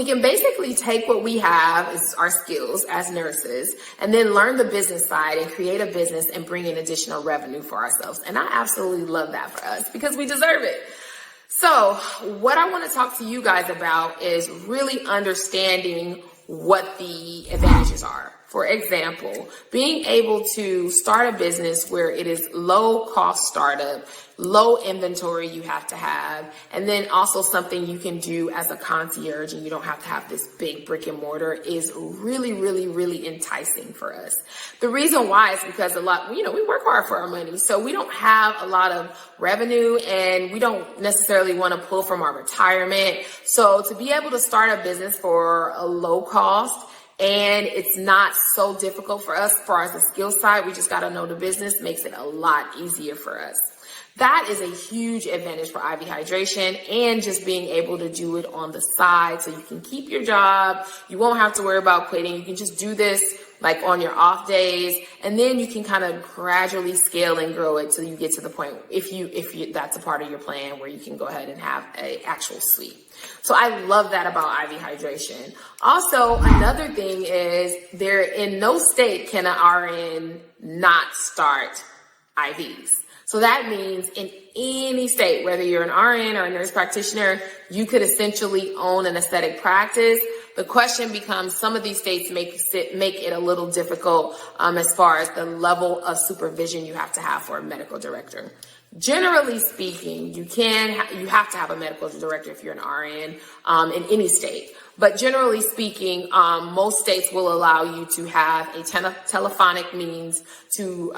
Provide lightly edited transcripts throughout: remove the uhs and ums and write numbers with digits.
we can basically take what we have as our skills as nurses and then learn the business side and create a business and bring in additional revenue for ourselves. And I absolutely love that for us because we deserve it. So what I want to talk to you guys about is really understanding what the advantages are. For example, being able to start a business where it is low cost startup, low inventory you have to have, and then also something you can do as a concierge and you don't have to have this big brick and mortar is really, really, really enticing for us. The reason why is because we work hard for our money. So we don't have a lot of revenue and we don't necessarily want to pull from our retirement. So to be able to start a business for a low cost, and it's not so difficult for us as far as the skill side, we just got to know the business, makes it a lot easier for us. That is a huge advantage for IV Hydration and just being able to do it on the side so you can keep your job. You won't have to worry about quitting. You can just do this like on your off days, and then you can kind of gradually scale and grow it till you get to the point if you that's a part of your plan where you can go ahead and have an actual suite. So I love that about IV Hydration. Also, another thing is there in no state can an RN not start IVs. So that means in any state, whether you're an RN or a nurse practitioner, you could essentially own an aesthetic practice. The question becomes, some of these states make it a little difficult as far as the level of supervision you have to have for a medical director. Generally speaking, you have to have a medical director if you're an RN in any state. But generally speaking, most states will allow you to have a telephonic means to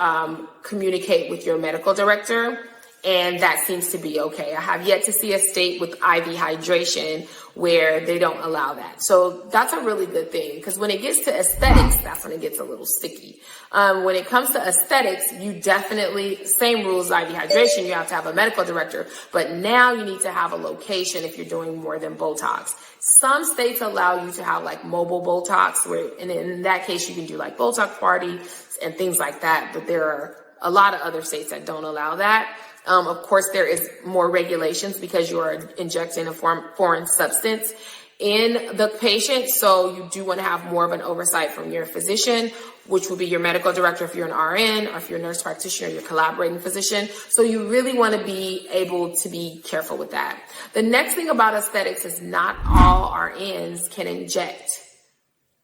communicate with your medical director. And that seems to be okay. I have yet to see a state with IV Hydration where they don't allow that. So that's a really good thing, because when it gets to aesthetics, that's when it gets a little sticky. When it comes to aesthetics, you definitely, same rules as IV Hydration, you have to have a medical director, but now you need to have a location if you're doing more than Botox. Some states allow you to have like mobile Botox, and in that case, you can do like Botox parties and things like that, but there are a lot of other states that don't allow that. Of course, there is more regulations because you are injecting a foreign substance in the patient. So you do want to have more of an oversight from your physician, which will be your medical director if you're an RN, or if you're a nurse practitioner, your collaborating physician. So you really want to be able to be careful with that. The next thing about aesthetics is not all RNs can inject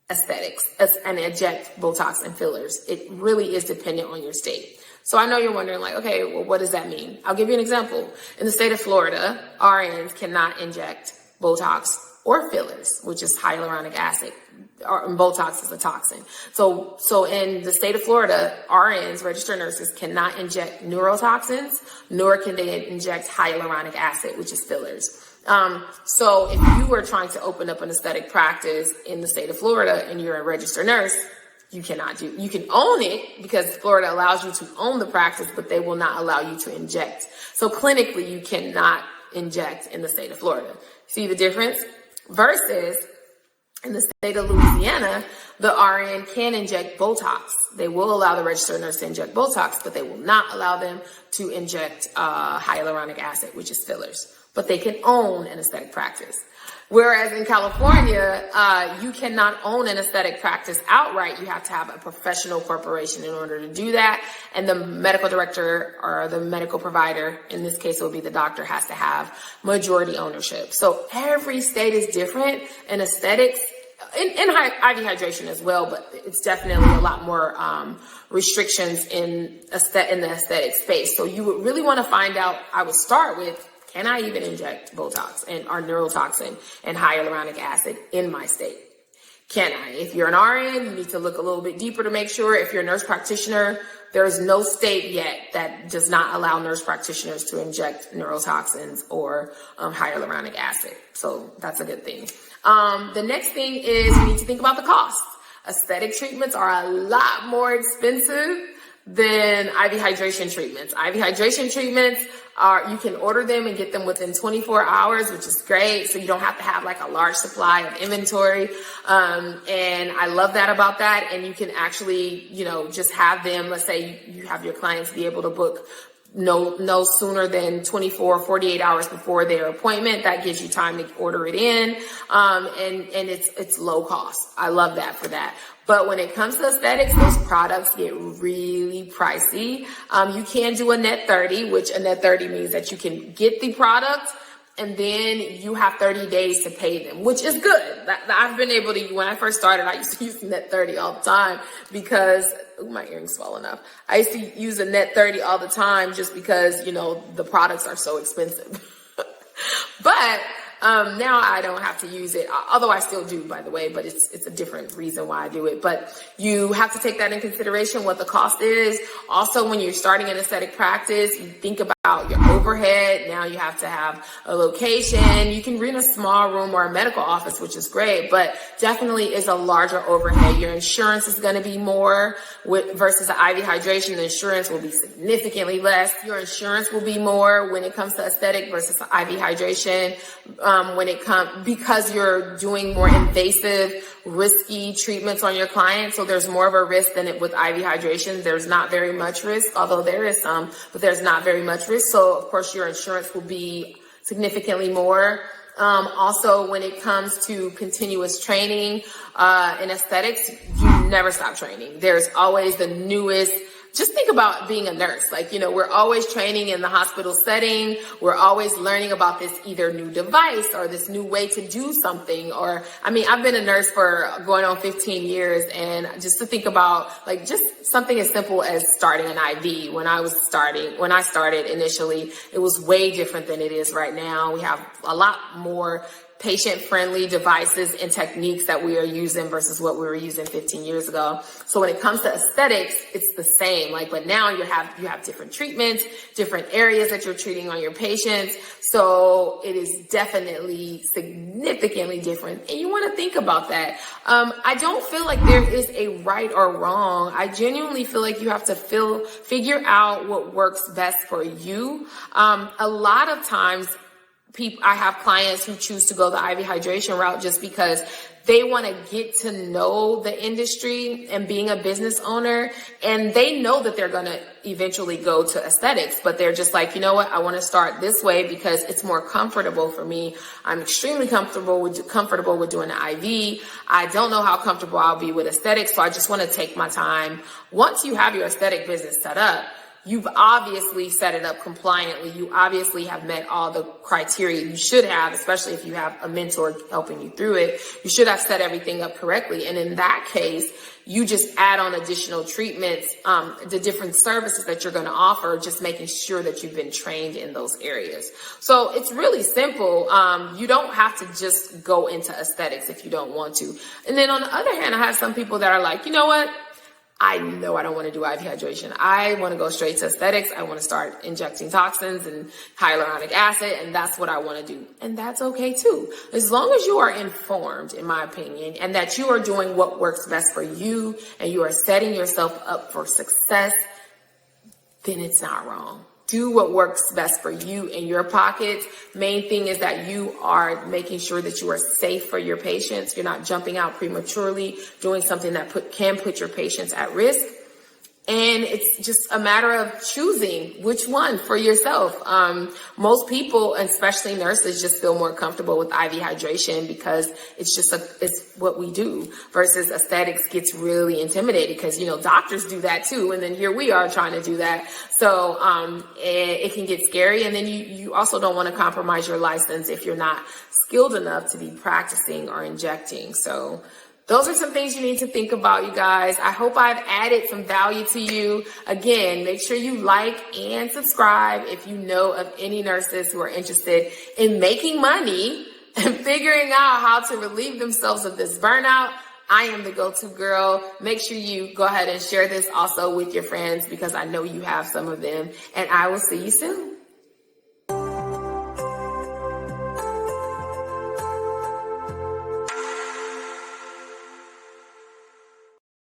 aesthetics and inject Botox and fillers. It really is dependent on your state. So I know you're wondering, like, okay, well, what does that mean? I'll give you an example. In the state of Florida, RNs cannot inject Botox or fillers, which is hyaluronic acid. Botox is a toxin. So in the state of Florida, RNs, registered nurses, cannot inject neurotoxins, nor can they inject hyaluronic acid, which is fillers. So if you were trying to open up an aesthetic practice in the state of Florida and you're a registered nurse, you can own it because Florida allows you to own the practice, but they will not allow you to inject. So clinically, you cannot inject in the state of Florida. See the difference? Versus in the state of Louisiana, the RN can inject Botox. They will allow the registered nurse to inject Botox, but they will not allow them to inject hyaluronic acid, which is fillers. But they can own an aesthetic practice. Whereas in California, you cannot own an aesthetic practice outright. You have to have a professional corporation in order to do that. And the medical director or the medical provider, in this case, it will be the doctor, has to have majority ownership. So every state is different in aesthetics, in IV Hydration as well, but it's definitely a lot more restrictions in the aesthetic space. So you would really want to find out, I would start with, can I even inject Botox or neurotoxin and hyaluronic acid in my state? Can I? If you're an RN, you need to look a little bit deeper to make sure. If you're a nurse practitioner, there is no state yet that does not allow nurse practitioners to inject neurotoxins or hyaluronic acid. So that's a good thing. The next thing is you need to think about the cost. Aesthetic treatments are a lot more expensive than IV hydration treatments. IV hydration treatments you can order them and get them within 24 hours, which is great. So you don't have to have like a large supply of inventory. And I love that about that. And you can actually, just have them, let's say you have your clients be able to book no sooner than 24, 48 hours before their appointment. That gives you time to order it in. And it's low cost. I love that for that. But when it comes to aesthetics, those products get really pricey. You can do a net 30, which a net 30 means that you can get the product and then you have 30 days to pay them, which is good. I've been able to, when I first started, I used to use net 30 all the time because, my earring's swollen up. I used to use a net 30 all the time just because, the products are so expensive. But now I don't have to use it, although I still do, by the way, but it's a different reason why I do it. But you have to take that in consideration, what the cost is. Also, when you're starting an aesthetic practice, you think about your overhead. Now you have to have a location. You can rent a small room or a medical office, which is great, but definitely is a larger overhead. Your insurance is going to be more versus an IV hydration. The insurance will be significantly less. Your insurance will be more when it comes to aesthetic versus IV hydration. Because you're doing more invasive, risky treatments on your clients. So there's more of a risk than it with IV hydration. There's not very much risk, although there is some, but there's not very much risk. So of course your insurance will be significantly more. Also, when it comes to continuous training, in aesthetics, you never stop training. There's always the newest. Just think about being a nurse. We're always training in the hospital setting. We're always learning about this either new device or this new way to do something. I've been a nurse for going on 15 years. And just to think about just something as simple as starting an IV. When I started initially, it was way different than it is right now. We have a lot more patient-friendly devices and techniques that we are using versus what we were using 15 years ago. So when it comes to aesthetics, it's the same. But now you have different treatments, different areas that you're treating on your patients. So it is definitely significantly different. And you want to think about that. I don't feel like there is a right or wrong. I genuinely feel like you have to figure out what works best for you. A lot of times, I have clients who choose to go the IV hydration route just because they want to get to know the industry and being a business owner. And they know that they're going to eventually go to aesthetics, but they're just like, you know what? I want to start this way because it's more comfortable for me. I'm extremely comfortable with doing the IV. I don't know how comfortable I'll be with aesthetics. So I just want to take my time. Once you have your aesthetic business set up, you've obviously set it up compliantly. You obviously have met all the criteria you should have, especially if you have a mentor helping you through it. You should have set everything up correctly. And in that case, you just add on additional treatments, the different services that you're going to offer, just making sure that you've been trained in those areas. So it's really simple. You don't have to just go into aesthetics if you don't want to. And then on the other hand, I have some people that are like, you know what? I know I don't want to do IV hydration. I want to go straight to aesthetics. I want to start injecting toxins and hyaluronic acid, and that's what I want to do. And that's okay too. As long as you are informed, in my opinion, and that you are doing what works best for you and you are setting yourself up for success, then it's not wrong. Do what works best for you in your pockets. Main thing is that you are making sure that you are safe for your patients. You're not jumping out prematurely, doing something that can put your patients at risk. And it's just a matter of choosing which one for yourself. Most people, especially nurses, just feel more comfortable with IV hydration because it's what we do, versus aesthetics gets really intimidating because, doctors do that too. And then here we are trying to do that. So, it can get scary. And then you also don't want to compromise your license if you're not skilled enough to be practicing or injecting. So, those are some things you need to think about, you guys. I hope I've added some value to you. Again, make sure you like and subscribe if you know of any nurses who are interested in making money and figuring out how to relieve themselves of this burnout. I am the go-to girl. Make sure you go ahead and share this also with your friends because I know you have some of them. And I will see you soon.